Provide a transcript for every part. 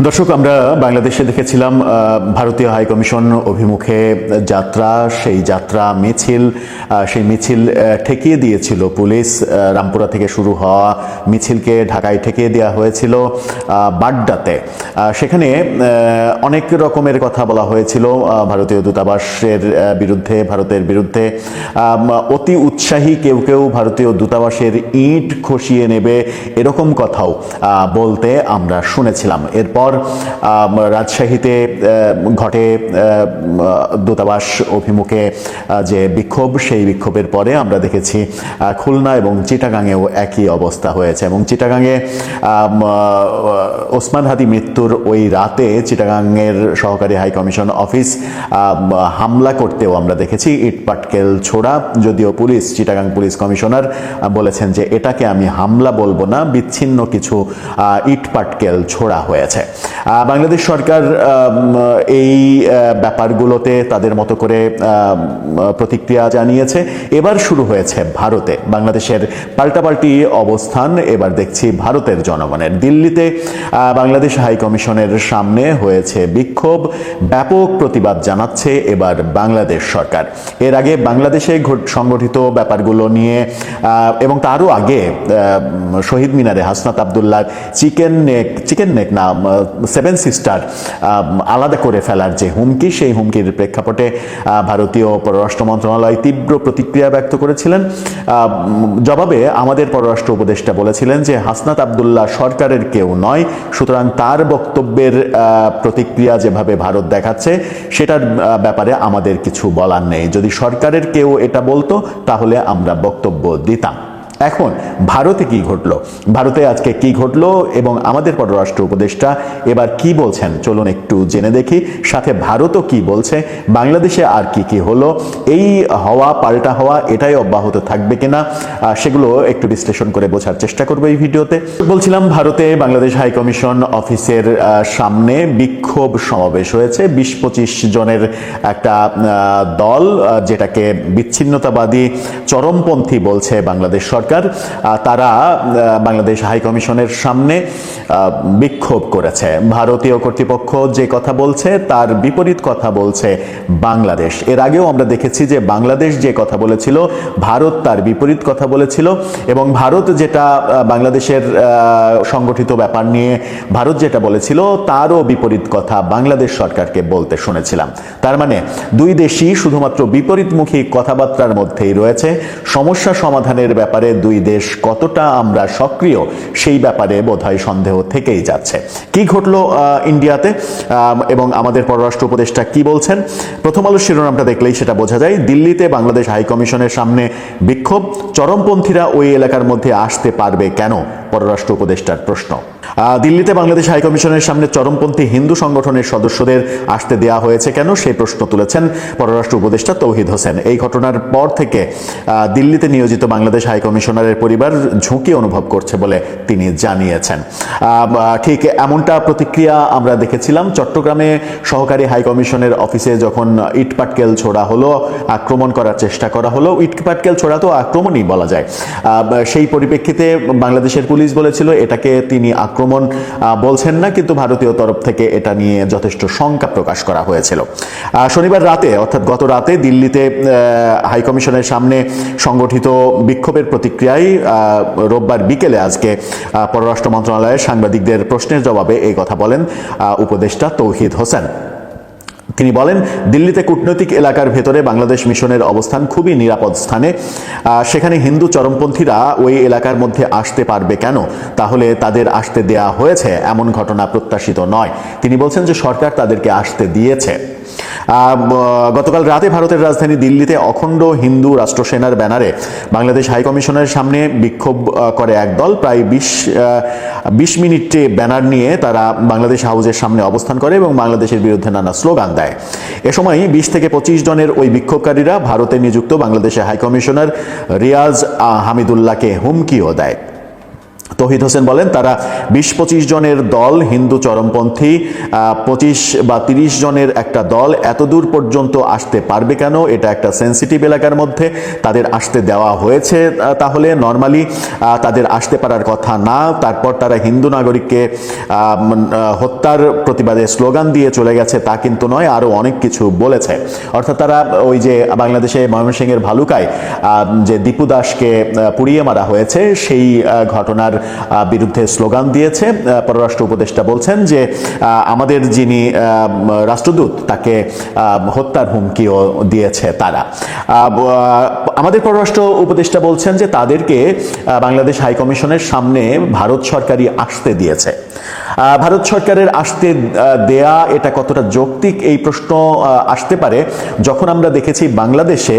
দর্শক, আমরা বাংলাদেশে দেখেছিলাম ভারতীয় হাইকমিশন অভিমুখে যাত্রা, সেই যাত্রা মিছিল, সেই মিছিল ঠেকিয়ে দিয়েছিল পুলিশ। রামপুরা থেকে শুরু হওয়া মিছিলকে ঢাকায় ঠেকিয়ে দেওয়া হয়েছিল বাড্ডাতে। সেখানে অনেক রকমের কথা বলা হয়েছিল ভারতীয় দূতাবাসের বিরুদ্ধে, ভারতের বিরুদ্ধে। অতি উৎসাহী কেউ কেউ ভারতীয় দূতাবাসের ইট খসিয়ে নেবে এরকম কথাও বলতে আমরা শুনেছিলাম। এরপর রাজশাহীতে ঘটে দূতাবাস অভিমুখে যে বিক্ষোভ, সেই বিক্ষোভের পরে আমরা দেখেছি খুলনা এবং চিটাগাংয়েও একই অবস্থা হয়েছে। এবং চিটাগাংয়ে ওসমান হাদি মৃত্যুর ওই রাতে চিটাগাংয়ের সহকারী হাইকমিশন অফিস হামলা করতেও আমরা দেখেছি ইট পাটকেল ছোড়া। যদিও পুলিশ, চিটাগাং পুলিশ কমিশনার বলেছেন যে এটাকে আমি হামলা বলবো না, বিচ্ছিন্ন কিছু ইট পাটকেল ছোড়া হয়েছে। বাংলাদেশ সরকার এই ব্যাপারগুলোতে তাদের মতো করে প্রতিক্রিয়া জানিয়েছে। এবার শুরু হয়েছে ভারতে বাংলাদেশের পাল্টাপাল্টি অবস্থান। এবার দেখছি ভারতের জনগণের। দিল্লিতে বাংলাদেশ হাইকমিশনের সামনে হয়েছে বিক্ষোভ, ব্যাপক প্রতিবাদ জানাচ্ছে এবার বাংলাদেশ সরকার। এর আগে বাংলাদেশে সংগঠিত ব্যাপারগুলো নিয়ে এবং তারও আগে শহীদ মিনারে হাসনাত আবদুল্লাহ চিকেন নেক না সেভেন সিস্টার আলাদা করে ফেলার যে হুমকি, সেই হুমকির প্রেক্ষাপটে ভারতীয় পররাষ্ট্র মন্ত্রণালয় তীব্র প্রতিক্রিয়া ব্যক্ত করেছিলেন। জবাবে আমাদের পররাষ্ট্র উপদেষ্টা বলেছিলেন যে হাসনাত আবদুল্লাহ সরকারের কেউ নয়, সুতরাং তার বক্তব্যের প্রতিক্রিয়া যেভাবে ভারত দেখাচ্ছে সেটার ব্যাপারে আমাদের কিছু বলার নেই। যদি সরকারের কেউ এটা বলতো তাহলে আমরা বক্তব্য দিতাম। এখন ভারতে কি ঘটলো, ভারতে আজকে কি ঘটলো এবং আমাদের পররাষ্ট্র উপদেষ্টা এবার কি বলছেন চলুন একটু জেনে দেখি। সাথে ভারতও কি বলছে, বাংলাদেশে আর কি কি হলো, এই হওয়া পাল্টা হওয়া এটাই অব্যাহত থাকবে কিনা সেগুলো একটু বিশ্লেষণ করে বোঝার চেষ্টা করবো এই ভিডিওতে। বলছিলাম, ভারতে বাংলাদেশ হাইকমিশন অফিসের সামনে বিক্ষোভ সমাবেশ হয়েছে। 20-25 জনের একটা দল, যেটাকে বিচ্ছিন্নতাবাদী চরমপন্থী বলছে বাংলাদেশ সরকার, তারা বাংলাদেশ হাইকমিশনের সামনে বিক্ষোভ করেছে। ভারতীয় কর্তৃপক্ষ যে কথা বলছে তার বিপরীত কথা বলছে বাংলাদেশ। এর আগেও আমরা দেখেছি যে বাংলাদেশ যে কথা বলেছিল ভারত তার বিপরীত কথা বলেছিল, এবং ভারত যেটা বাংলাদেশের সংগঠিত ব্যাপার নিয়ে ভারত যেটা বলেছিল তারও বিপরীত কথা বাংলাদেশ সরকারকে বলতে শুনেছিলাম। তার মানে দুই দেশই শুধুমাত্র বিপরীতমুখী কথাবার্তার মধ্যেই রয়েছে। সমস্যা সমাধানের ব্যাপারে দুই দেশ কতটা আমরা সক্রিয় সেই ব্যাপারে বোধহয় সন্দেহ থেকেই যাচ্ছে। কি ঘটলো ইন্ডিয়াতে এবং আমাদের পররাষ্ট্র উপদেষ্টা কি বলছেন? প্রথম আলোর শিরোনামটা দেখলেই সেটা বোঝা যায়। দিল্লিতে বাংলাদেশ হাইকমিশনের সামনে বিক্ষোভ, চরমপন্থীরা ওই এলাকার মধ্যে আসতে পারবে কেন? পররাষ্ট্র উপদেষ্টার প্রশ্ন। দিল্লিতে বাংলাদেশ হাইকমিশনের সামনে চরমপন্থী হিন্দু সংগঠনের সদস্যদের আসতে দেয়া হয়েছে কেন, সেই প্রশ্ন তুলেছেন পররাষ্ট্র উপদেষ্টা তৌহিদ হোসেন। এই ঘটনার পর থেকে দিল্লিতে নিয়োজিত বাংলাদেশ হাইকমিশনারের পরিবার ঝুঁকি অনুভব করছে বলে তিনি জানিয়েছেন। ঠিক এমনটা প্রতিক্রিয়া আমরা দেখেছিলাম চট্টগ্রামে সহকারী হাইকমিশনের অফিসে যখন ইটপাটকেল ছোড়া হলো, আক্রমণ করার চেষ্টা করা হলো। ইটপাটকেল ছোড়া তো আক্রমণই বলা যায়। সেই পরিপ্রেক্ষিতে বাংলাদেশের পুলিশ বলেছিল এটাকে তিনি আক্রমণ বলছেন না, কিন্তু ভারতীয় তরফ থেকে এটা নিয়ে যথেষ্ট শঙ্কা প্রকাশ করা হয়েছিল। শনিবার রাতে, অর্থাৎ গত রাতে দিল্লিতে হাইকমিশনের সামনে সংগঠিত বিক্ষোভের প্রতিক্রিয়ায় রোববার বিকেলে আজকে পররাষ্ট্র মন্ত্রণালয়ের সাংবাদিকদের প্রশ্নের জবাবে এই কথা বলেন উপদেষ্টা তৌহিদ হোসেন। তিনি বলেন, দিল্লিতে কূটনৈতিক এলাকার ভেতরে বাংলাদেশ মিশনের অবস্থান খুবই নিরাপদ স্থানে। সেখানে হিন্দু চরমপন্থীরা ওই এলাকার মধ্যে আসতে পারবে কেন? তাহলে তাদের আসতে দেয়া হয়েছে এমন ঘটনা প্রত্যাশিত নয়। তিনি বলছেন যে সরকার তাদেরকে আসতে দিয়েছে। গতকাল রাতে ভারতের রাজধানী দিল্লিতে অখণ্ড হিন্দু রাষ্ট্র সেনার ব্যানারে বাংলাদেশ হাইকমিশনের সামনে বিক্ষোভ করে একদল। প্রায় 20 মিনিটে ব্যানার নিয়ে তারা বাংলাদেশ হাউসের সামনে অবস্থান করে এবং বাংলাদেশের বিরুদ্ধে নানা স্লোগান দেয়। এ সময় 20 থেকে 25 জনের ওই বিক্ষোভকারীরা ভারতে নিযুক্ত বাংলাদেশের হাইকমিশনার রিয়াজ হামিদুল্লাহকে হুমকিও দেয়। তৌহিদ হোসেন বলেন তারা 20-25 জনের দল, হিন্দু চরমপন্থী 25 বা 30 জনের একটা দল এত দূর পর্যন্ত আসতে পারবে কেন? এটা একটা সেন্সিটিভ এলাকার মধ্যে তাদের আসতে দেওয়া হয়েছে, তাহলে নর্মালি তাদের আসতে পারার কথা না। তারপর তারা হিন্দু নাগরিককে হত্যার প্রতিবাদে স্লোগান দিয়ে চলে গেছে, তা কিন্তু নয়, আরও অনেক কিছু বলেছে। অর্থাৎ তারা ওই যে বাংলাদেশে ময়মনসিংহের ভালুকায় যে দীপু দাসকে পুড়িয়ে মারা হয়েছে সেই ঘটনার বিরুদ্ধে স্লোগান দিয়েছে। পররাষ্ট্র উপদেষ্টা বলছেন যে আমাদের যিনি রাষ্ট্রদূত তাকে হত্যার হুমকিও দিয়েছে তারা। আমাদের পররাষ্ট্র উপদেষ্টা বলছেন যে তাদেরকে বাংলাদেশ হাইকমিশনের সামনে ভারত সরকারই আসতে দিয়েছে। ভারত সরকারের আসতে দেয়া এটা কতটা যৌক্তিক, এই প্রশ্ন আসতে পারে যখন আমরা দেখেছি বাংলাদেশে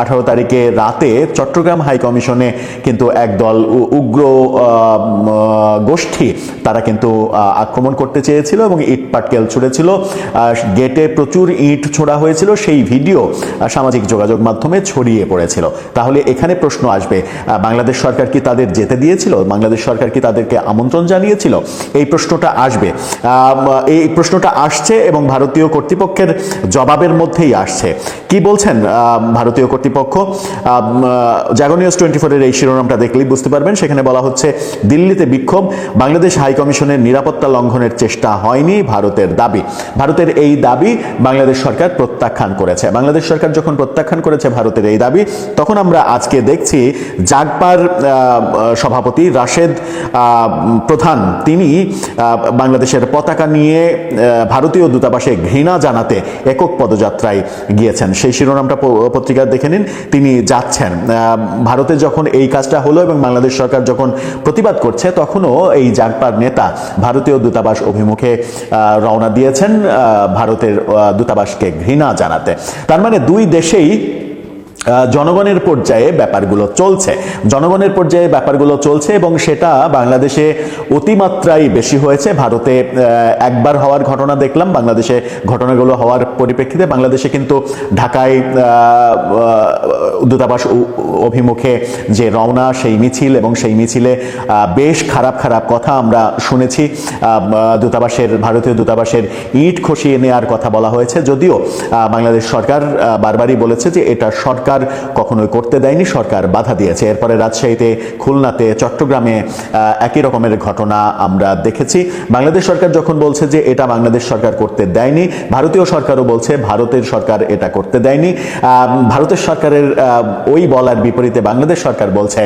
18 তারিখে রাতে চট্টগ্রাম হাইকমিশনে কিন্তু একদল উগ্র গোষ্ঠী তারা কিন্তু আক্রমণ করতে চেয়েছিল এবং ইট পাটকেল ছুড়েছিল, গেটে প্রচুর ইট ছোড়া হয়েছিল, সেই ভিডিও সামাজিক যোগাযোগ মাধ্যমে ছড়িয়ে পড়েছিল। তাহলে এখানে প্রশ্ন আসবে, বাংলাদেশ সরকার কি তাদের যেতে দিয়েছিল? বাংলাদেশ সরকার কি তাদেরকে আমন্ত্রণ জানিয়েছিল? এই প্রশ্নটা আসবে, এই প্রশ্নটা আসছে এবং ভারতীয় কর্তৃপক্ষের জবাবের মধ্যেই আসছে। কি বলছেন ভারতীয় কর্তৃপক্ষ? জাগো নিউজ 24 এর এই শিরোনামটা দেখলেই বুঝতে পারবেন। সেখানে বলা হচ্ছে দিল্লিতে বিক্ষোভ, বাংলাদেশ হাইকমিশনের নিরাপত্তা লঙ্ঘনের চেষ্টা হয়নি ভারতের দাবি। ভারতের এই দাবি বাংলাদেশ সরকার প্রত্যাখ্যান করেছে। বাংলাদেশ সরকার যখন প্রত্যাখ্যান করেছে ভারতের এই দাবি, তখন আমরা আজকে দেখছি জাগপার সভাপতি রাশেদ প্রধান তিনি বাংলাদেশের পতাকা নিয়ে ভারতীয় দূতাবাসে ঘৃণা জানাতে একক পদযাত্রায় গিয়েছেন। সেই শিরোনামটা পত্রিকা দেখে নিন। তিনি যাচ্ছেন ভারতে, যখন এই কাজটা হলো এবং বাংলাদেশ সরকার যখন প্রতিবাদ করছে তখনও এই জাগপার নেতা ভারতীয় দূতাবাস অভিমুখে রওনা দিয়েছেন ভারতের দূতাবাসকে ঘৃণা জানাতে। তার মানে দুই দেশেই জনগণের পর্যায়ে ব্যাপারগুলো চলছে, জনগণের পর্যায়ে ব্যাপারগুলো চলছে এবং সেটা বাংলাদেশে অতিমাত্রায় বেশি হয়েছে। ভারতে একবার হওয়ার ঘটনা দেখলাম, বাংলাদেশে ঘটনাগুলো হওয়ার পরিপ্রেক্ষিতে বাংলাদেশে কিন্তু ঢাকায় দূতাবাস অভিমুখে যে রওনা সেই মিছিল, এবং সেই মিছিলে বেশ খারাপ খারাপ কথা আমরা শুনেছি। ভারতীয় দূতাবাসের ইট খসিয়ে নেওয়ার কথা বলা হয়েছে, যদিও বাংলাদেশ সরকার বারবারই বলেছে যে এটা সরকার কখনোই করতে দেয়নি, সরকার বাধা দিয়েছে। এরপরে রাজশাহীতে, খুলনাতে, চট্টগ্রামে একই রকমের ঘটনা আমরা দেখেছি। বাংলাদেশ সরকার যখন বলছে যে এটা বাংলাদেশ সরকার করতে দেয়নি, ভারতীয় সরকারও বলছে ভারতের সরকার এটা করতে দেয়নি। ভারতের সরকারের ওই বলার বিপরীতে বাংলাদেশ সরকার বলছে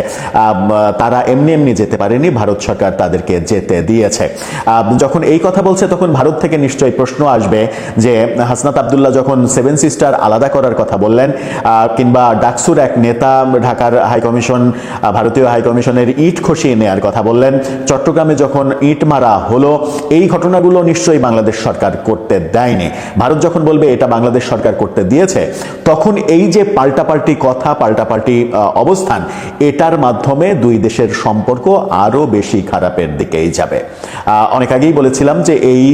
তারা এমনি এমনি যেতে পারেনি, ভারত সরকার তাদেরকে যেতে দিয়েছে। যখন এই কথা বলছে তখন ভারত থেকে নিশ্চয়ই প্রশ্ন আসবে যে হাসনাত আব্দুল্লাহ যখন 7 সিস্টার আলাদা করার কথা বললেন, কিংবা ডাকসুর এক নেতা ঢাকার হাইকমিশন, ভারতীয় হাইকমিশনের ইট খসিয়ে নেওয়ার কথা বললেন, চট্টগ্রামে যখন ইট মারা হলো, এই ঘটনাগুলো নিশ্চয়ই বাংলাদেশ সরকার করতে দেয়নি। ভারত যখন বলবে এটা বাংলাদেশ সরকার করতে দিয়েছে, তখন এই যে পাল্টাপাল্টি কথা, পাল্টাপাল্টি অবস্থান, এটার মাধ্যমে দুই দেশের সম্পর্ক আরো বেশি খারাপের দিকেই যাবে। অনেক আগেই বলেছিলাম যে এই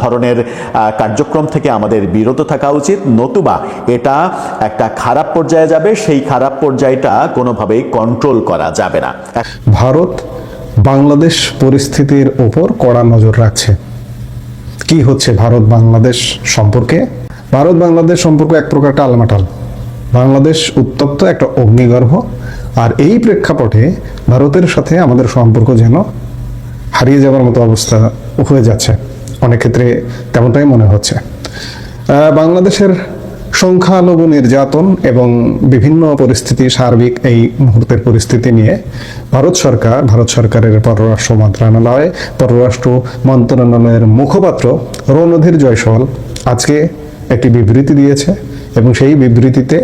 ধরনের কার্যক্রম থেকে আমাদের বিরত থাকা উচিত, নতুবা এটা একটা খারাপ পর্যায়ে যাবে, সেই খারাপ পর্যায়টা কোনোভাবেই কন্ট্রোল করা যাবে না। ভারত বাংলাদেশ পরিস্থিতির উপর কড়া নজর রাখছে। কি হচ্ছে ভারত বাংলাদেশ সম্পর্কে? ভারত বাংলাদেশ সম্পর্ক এক প্রকার টালমাটাল। বাংলাদেশ উত্তপ্ত একটা অগ্নিগর্ভ, আর এই প্রেক্ষাপটে ভারতের সাথে আমাদের সম্পর্ক যেন হারিয়ে যাওয়ার মতো অবস্থা হয়ে যাচ্ছে। অনেক ক্ষেত্রে তেমনটাই মনে হচ্ছে। বাংলাদেশের সংখ্যালঘু নির্যাতন এবং বিভিন্ন পরিস্থিতি, সার্বিক এই মুহূর্তের পরিস্থিতি নিয়ে ভারত সরকারের পররাষ্ট্র মন্ত্রণালয়, পররাষ্ট্র মন্ত্রণালয়ের মুখপাত্র রণধীর জয়সওয়াল আজকে একটি বিবৃতি দিয়েছে এবং সেই বিবৃতিতে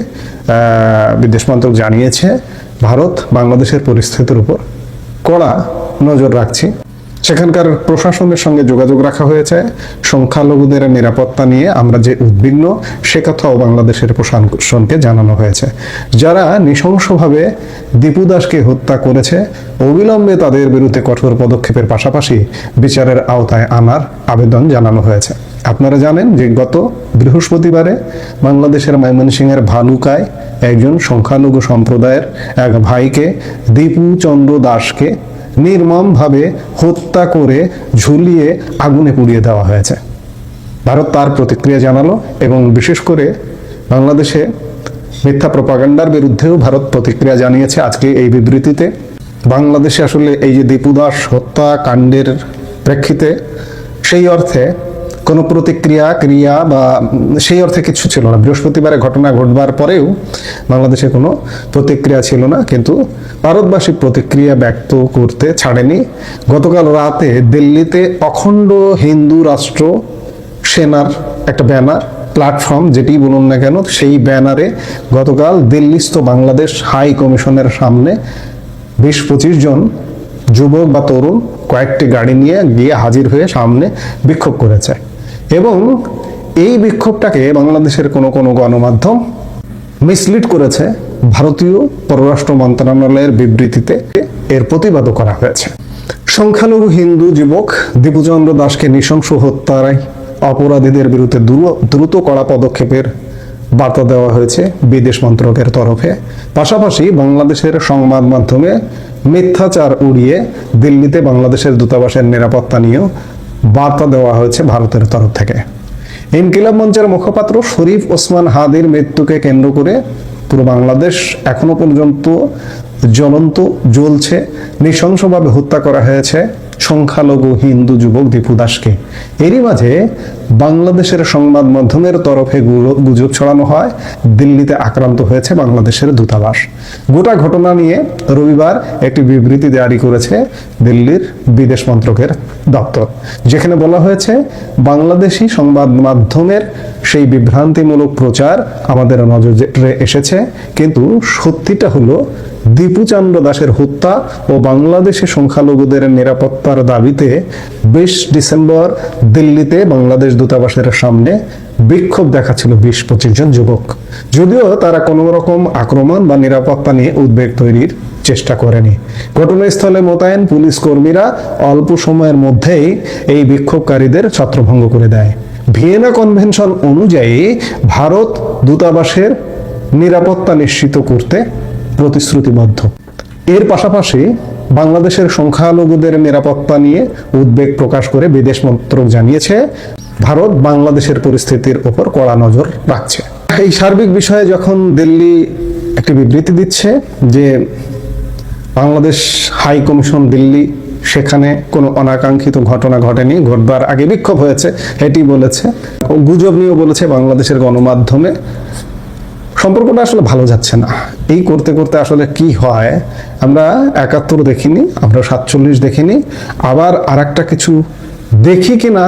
বিদেশ মন্ত্রক জানিয়েছে ভারত বাংলাদেশের পরিস্থিতির উপর কড়া নজর রাখছে। সেখানকার প্রশাসনের সঙ্গে যোগাযোগ রাখা হয়েছে। সংখ্যালঘুদের নিরাপত্তা নিয়ে আমরা যে উদ্বিগ্ন, সে কথাও বাংলাদেশের প্রশাসনকে জানানো হয়েছে। যারা নৃশংসভাবে দীপু দাসকে হত্যা করেছে, অবিলম্বে তাদের বিরুদ্ধে কঠোর পদক্ষেপের পাশাপাশি বিচারের আওতায় আনার আবেদন জানানো হয়েছে। আপনারা জানেন যে গত বৃহস্পতিবারে বাংলাদেশের ময়মনসিংহের ভালুকায় একজন সংখ্যালঘু সম্প্রদায়ের এক ভাইকে, দীপু চন্দ্র দাসকে নির্মমভাবে হত্যা করে ঝুলিয়ে আগুনে পুড়িয়ে দেওয়া হয়েছে। ভারত তার প্রতিক্রিয়া জানালো এবং বিশেষ করে বাংলাদেশে মিথ্যা প্রপাগান্ডার বিরুদ্ধেও ভারত প্রতিক্রিয়া জানিয়েছে আজকে এই বিবৃতিতে। বাংলাদেশে আসলে এই যে দীপু দাস হত্যাকাণ্ডের প্রেক্ষিতে সেই অর্থে কোনো প্রতিক্রিয়া ক্রিয়া বা সেই অর্থে কিছু ছিল না। বৃহস্পতিবারে ঘটনা ঘটবার পরেও বাংলাদেশে কোনো প্রতিক্রিয়া ছিল না, কিন্তু ভারতবাসী প্রতিক্রিয়া ব্যক্ত করতে ছাড়েনি। গতকাল রাতে দিল্লিতে অখণ্ড হিন্দু রাষ্ট্র সেনার একটা ব্যানার প্ল্যাটফর্ম যেটি বলুন না কেন, সেই ব্যানারে গতকাল দিল্লিস্থ বাংলাদেশ হাই কমিশনের সামনে 20-25 জন যুবক বা তরুণ কয়েকটি গাড়ি নিয়ে গিয়ে হাজির হয়ে সামনে বিক্ষোভ করেছে। এবং এই বিক্ষোভটাকে বাংলাদেশের কোনো কোনো গণমাধ্যম মিসলিড করেছে। ভারতীয় পররাষ্ট্র মন্ত্রণালয়ের বিবৃতিতে এর প্রতিবাদও করা হয়েছে। সংখ্যালঘু হিন্দু যুবক দীপুচন্দ্র দাসকে নৃশংস হত্যায় অপরাধীদের বিরুদ্ধে দ্রুত কড়া পদক্ষেপের বার্তা দেওয়া হয়েছে বিদেশ মন্ত্রকের তরফে। পাশাপাশি বাংলাদেশের সংবাদ মাধ্যমে মিথ্যাচার উড়িয়ে দিল্লিতে বাংলাদেশের দূতাবাসের নিরাপত্তা নিয়েও বার্তা দেওয়া হয়েছে ভারতের তরফ থেকে। ইনকিলাব মঞ্চের মুখপাত্র শরীফ ওসমান হাদির মৃত্যুকে কেন্দ্র করে পুরো বাংলাদেশ এখনো পর্যন্ত জ্বলছে। নৃশংসভাবে হত্যা করা হয়েছে সংখ্যালঘু হিন্দু যুবক দীপু দাসকে। এরই মাঝে বাংলাদেশের সংবাদ মাধ্যমের তরফে গুজব ছড়ানো হয় দিল্লিতে আক্রান্ত হয়েছে বাংলাদেশের দূতাবাস। গোটা ঘটনা নিয়ে রবিবার একটি বিবৃতি জারি করেছে দিল্লির বিদেশ মন্ত্রকের দপ্তর, যেখানে বলা হয়েছে বাংলাদেশি সংবাদ মাধ্যমের সেই বিভ্রান্তিমূলক প্রচার আমাদের নজরে এসেছে, কিন্তু সত্যিটা হলো দীপুচন্দ্র দাসের হত্যা ও বাংলাদেশে সংখ্যালঘুদের নিরাপত্তার দাবিতে 20 ডিসেম্বর দিল্লিতে বাংলাদেশ দূতাবাসের সামনে বিক্ষোভ দেখাচ্ছিল 20-25 জন যুবক। যদিও তারা কোনো রকম আক্রমণ বা নিরাপত্তা নিয়ে উদ্বেগ তৈরির চেষ্টা করেনি। ঘটনাস্থলে মোতায়েন পুলিশ কর্মীরা অল্প সময়ের মধ্যেই এই বিক্ষোভকারীদের ছত্রভঙ্গ করে দেয়। ভিয়েনা কনভেনশন অনুযায়ী ভারত দূতাবাসের নিরাপত্তা নিশ্চিত করতে প্রতিশ্রুতিবদ্ধ। এর পাশাপাশি বাংলাদেশের সংখ্যালঘুদের নিরাপত্তা নিয়ে উদ্বেগ প্রকাশ করে বিদেশ মন্ত্রক জানিয়েছে ভারত বাংলাদেশের পরিস্থিতির উপর কড়া নজর রাখছে। এই সার্বিক বিষয়ে যখন দিল্লি একটি বিবৃতি দিচ্ছে যে বাংলাদেশ হাই কমিশন দিল্লি, সেখানে কোনো অনাকাঙ্ক্ষিত ঘটনা ঘটেনি, ঘটবার আগে বিক্ষোভ হয়েছে এটি বলেছে। গুজব নিয়েও বলেছে বাংলাদেশের গণমাধ্যমে। সম্পর্কটা আসলে ভালো যাচ্ছে না। এই করতে করতে আসলে কি হয়, আমরা 71 দেখিনি, আমরা 47 দেখিনি, আবার আরেকটা কিছু দেখি কিনা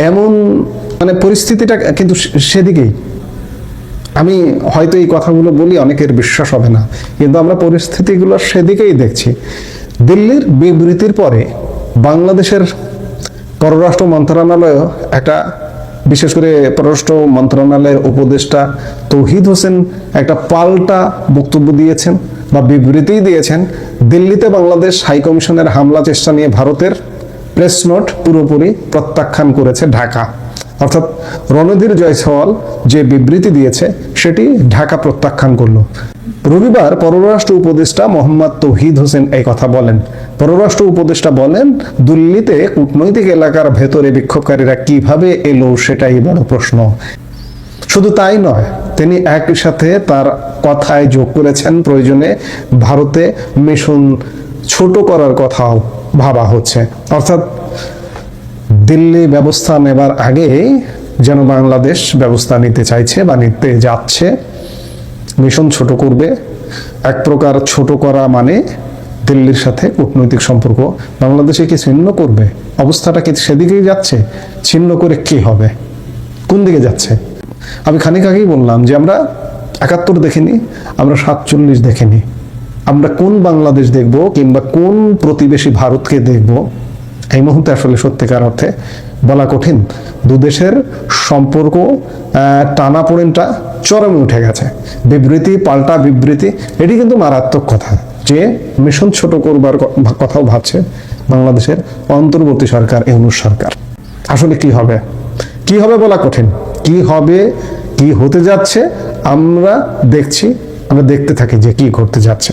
এমন মানে পরিস্থিতিটা কিন্তু সেদিকেই। আমি হয়তো এই কথাগুলো বলি অনেকের বিশ্বাস হবে না, কিন্তু আমরা পরিস্থিতিগুলো সেদিকেই দেখছি। দিল্লির বিবৃতির পরে বাংলাদেশের পররাষ্ট্র মন্ত্রণালয় একটা, বিশেষ করে পররাষ্ট্র মন্ত্রণালয়ের উপদেষ্টা তৌহিদ হোসেন একটা পাল্টা বক্তব্য দিয়েছেন বা বিবৃতি দিয়েছেন। দিল্লিতে বাংলাদেশ হাইকমিশনের হামলা চেষ্টা নিয়ে ভারতের প্রেস নোট পুরোপুরি প্রত্যাখ্যান করেছে ঢাকা। অর্থাৎ রণধীর জয়সওয়াল যে বিবৃতি দিয়েছে সেটি ঢাকা প্রত্যাখ্যান করলো। রবিবার পররাষ্ট্র উপদেষ্টা মোহাম্মদ তৌহিদ হোসেন এই কথা বলেন। পররাষ্ট্র উপদেষ্টা বলেন, দিল্লিতে কূটনৈতিক এলাকার ভেতরে বিক্ষোভকারীরা কিভাবে এলো সেটাই বড় প্রশ্ন। শুধু তাই নয়, তিনি একই সাথে তার কথায় যোগ করেছেন প্রয়োজনে ভারতে মিশন ছোট করার কথাও ভাবা হচ্ছে। অর্থাৎ দিল্লি ব্যবস্থা নেবার আগে যেন বাংলাদেশ ব্যবস্থা নিতে চাইছে বা নিতে যাচ্ছে, মিশন ছোট করবে। এক প্রকার ছোট করা মানে দিল্লির সাথে কূটনৈতিক সম্পর্ক বাংলাদেশে কি ছিন্ন করবে? অবস্থাটা কি সেদিকেই যাচ্ছে? ছিন্ন করে কি হবে? কোন দিকে যাচ্ছে? আমি খানিক আগেই বললাম যে আমরা 71 দেখিনি, আমরা 47 দেখিনি। আমরা কোন বাংলাদেশ দেখব কিংবা কোন প্রতিবেশী ভারতকে দেখব এই মুহূর্তে আসলে সত্যিকার অর্থে বলা কঠিন। দুদেশের সম্পর্ক টানাপোড়েনটা চরমে উঠে গেছে। বিবৃতি পাল্টা বিবৃতি, এটি কিন্তু মারাত্মক কথা যে মিশন ছোট করবার কথাও ভাবছে বাংলাদেশের অন্তর্বর্তী সরকার, ইউনূস সরকার। আসলে কি হবে বলা কঠিন। কি হবে, কি হতে যাচ্ছে আমরা দেখছি, আমরা দেখতে থাকি যে কি ঘটতে যাচ্ছে।